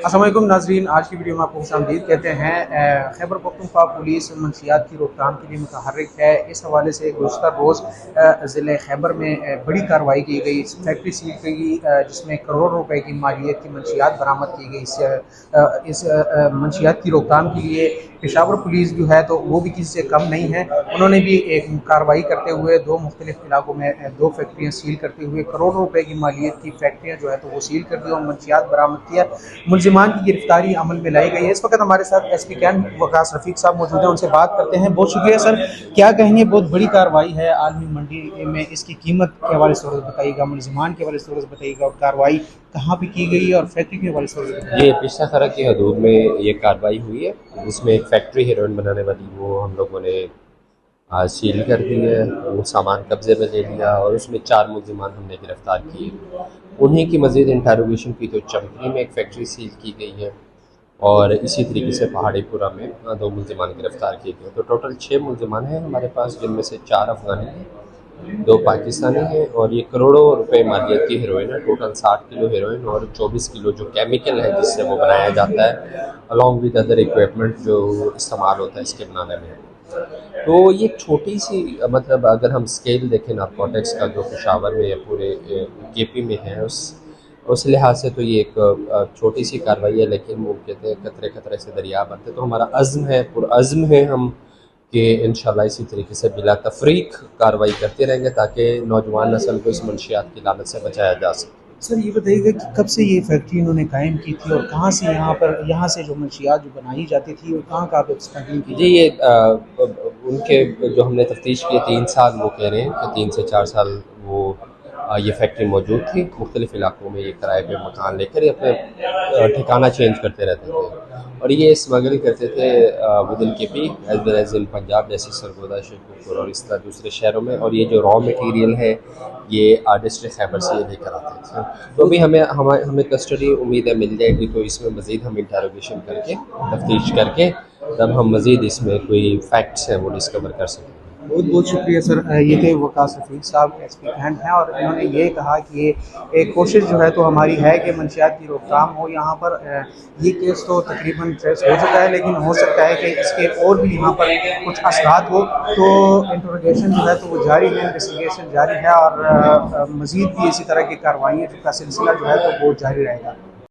अस्सलाम वालेकुम नाजरीन, आज की वीडियो में आपको खुशामदीद कहते हैं। खैबर पख्तूनख्वा पुलिस मंशियात की रोकथाम के लिए मुतहर्रिक है। इस हवाले से गुज़श्ता रोज़ ज़िले खैबर में बड़ी कार्रवाई की गई, फैक्ट्री सील की गई जिसमें करोड़ों रुपए की मालियत की मंशियात बरामद की गई। इस मंशियात की रोकथाम के लिए पेशावर पुलिस जो है तो वो भी किसी से कम नहीं है। उन्होंने भी एक कार्रवाई करते हुए दो मुख्तलिफ इलाकों में दो फैक्ट्रियाँ सील करते हुए करोड़ों रुपए की मालियत की फैक्ट्रियाँ जो है तो वो सील कर दी और मंशियात बरामद किया। मुलजिमान की गिरफ्तारी अमल में लाई गई है। इस वक्त हमारे साथ एसपी कैंप वकास रफीक साहब मौजूद हैं, उनसे बात करते हैं। बहुत शुक्रिया सर, क्या कहेंगे, बहुत बड़ी कार्रवाई है आलमी मंडी में, इसकी कीमत के हवाले से थोड़ा बताइएगा, मुलजिमान के हवाले से थोड़ा बताइएगा और कार्रवाई कहाँ पे की गई है और फैक्ट्री के हवाले से थोड़ा बताइएगा। ये पिछला खरा की हदूद में ये कार्रवाई हुई है, जिसमें एक फैक्ट्री हेरोइन बनाने वाली वो हम लोगों ने आज सील कर दी है। वो सामान कब्जे में ले लिया और उसमें 4 मुलजिमान हमने गिरफ्तार किए। उन्हीं की मज़ीद इंटरोगेशन की तो चंपनी में एक फैक्ट्री सील की गई है और इसी तरीके से पहाड़ीपुरा में 2 मुलजिमान गिरफ्तार किए गए। तो टोटल 6 मुलजिमान हैं हमारे पास, जिनमें से 4 अफगानी हैं, 2 पाकिस्तानी हैं और ये करोड़ों रुपए मालियत की हेरोइन है। टोटल 60 किलो हेरोइन और 24 किलो जो केमिकल है जिससे वो बनाया जाता है, अलॉन्ग विद अदर इक्विपमेंट जो इस्तेमाल होता है इसके बनाने में। तो ये छोटी सी मतलब अगर हम स्केल देखें नारकोटिक्स का जो पेशावर में या पूरे केपी में है, उस लिहाज से तो ये एक छोटी सी कार्रवाई है, लेकिन वो कहते हैं कतरे कतरे से दरिया बनते। तो हमारा अज़्म है, पुरअज़्म है हम कि इंशाल्लाह इसी तरीके से बिला तफरीक कार्रवाई करते रहेंगे ताकि नौजवान नस्ल को इस मंशियात की लानत से बचाया जा सके। सर ये बताइएगा कि कब से ये फैक्ट्री इन्होंने कायम की थी और कहाँ से यहाँ से जो मंशियात जो बनाई जाती थी और कहाँ कहाँ पे स्मगलिंग की जी ये उनके जो हमने तफ्तीश की 3 साल वो कह रहे हैं कि 3 से 4 साल वो ये फैक्ट्री मौजूद थी। मुख्तलिफ़ इलाकों में ये किराए पे मकान लेकर ये अपने ठिकाना चेंज करते रहते थे और ये स्मगल करते थे within K P as well as in Punjab, जैसे सरगोदा, शेखपुर और इस तरह दूसरे शहरों में। और ये जो रॉ मटेरियल है ये डिस्ट्रिक्ट खैबर से ये लेकर आते थे। तो अभी हमें कस्टडी उम्मीद है मिल जाएगी, तो इसमें मज़ीद हम इंटरोगेशन करके तफ्तीश करके तब हम मज़ीद इसमें कोई फैक्ट्स हैं वो डिस्कवर कर सकें। बहुत बहुत शुक्रिया सर। ये थे वकास रफीक साहब, एसपी कैंट हैं, और इन्होंने ये कहा कि ये एक कोशिश जो है तो हमारी है कि मंशियात की रोकथाम हो यहाँ पर। ये केस तो तकरीबन ट्रेस हो चुका है, लेकिन हो सकता है कि इसके और भी यहाँ पर कुछ असरात हो, तो इंटरोगेशन जो है तो वो जारी है, इन्वेस्टिगेशन जारी है और मज़ीद भी इसी तरह की कार्रवाई का सिलसिला जो है तो वो जारी रहेगा।